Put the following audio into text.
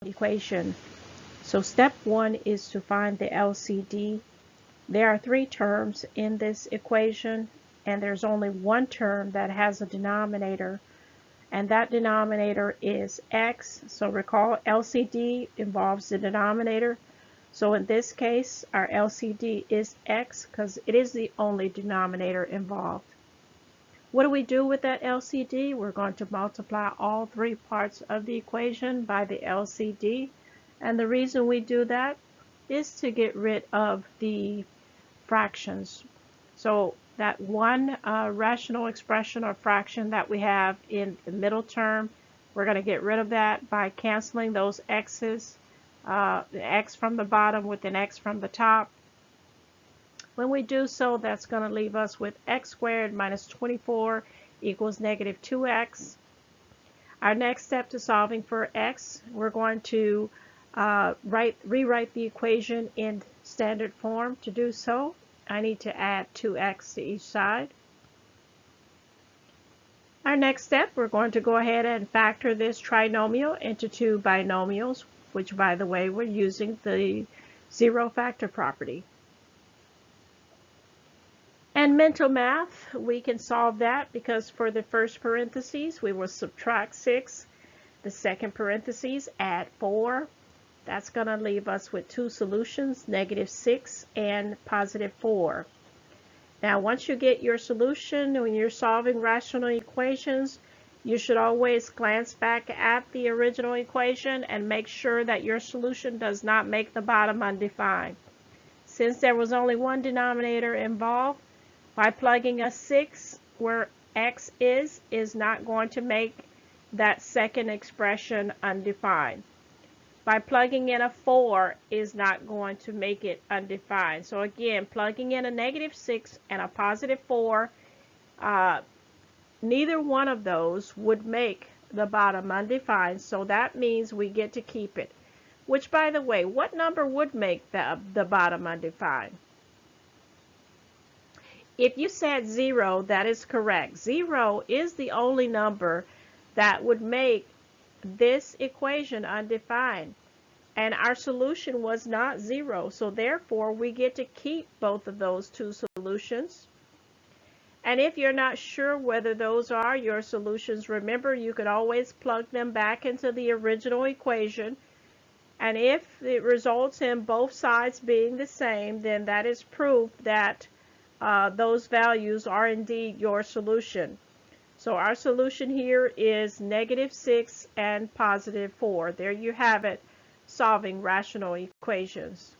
equation. So step 1 is to find the LCD. There are 3 terms in this equation, and there's only one term that has a denominator, and that denominator is x. So recall, LCD involves the denominator. So in this case, our LCD is x because it is the only denominator involved. What do we do with that LCD? We're going to multiply all 3 parts of the equation by the LCD. And the reason we do that is to get rid of the fractions. So that one rational expression or fraction that we have in the middle term, we're going to get rid of that by canceling those x's, the x from the bottom with an x from the top. When we do so, that's going to leave us with x squared minus 24 equals negative 2x. Our next step to solving for x, we're going to rewrite the equation in standard form. To do so, I need to add 2x to each side. Our next step, we're going to go ahead and factor this trinomial into 2 binomials, which, by the way, we're using the zero factor property. And mental math, we can solve that because for the first parentheses, we will subtract 6. The second parentheses, add 4. That's going to leave us with 2 solutions, negative 6 and positive 4. Now, once you get your solution, when you're solving rational equations, you should always glance back at the original equation and make sure that your solution does not make the bottom undefined. Since there was only one denominator involved, by plugging a 6 where x is not going to make that second expression undefined. By plugging in a 4 is not going to make it undefined. So again, plugging in a negative 6 and a positive 4, neither one of those would make the bottom undefined. So that means we get to keep it. Which, by the way, what number would make the bottom undefined? If you said 0, that is correct. 0 is the only number that would make this equation undefined. And our solution was not 0, so therefore we get to keep both of those 2 solutions. And if you're not sure whether those are your solutions, remember you could always plug them back into the original equation. And if it results in both sides being the same, then that is proof that those values are indeed your solution. So our solution here is negative 6 and positive 4. There you have it, solving rational equations.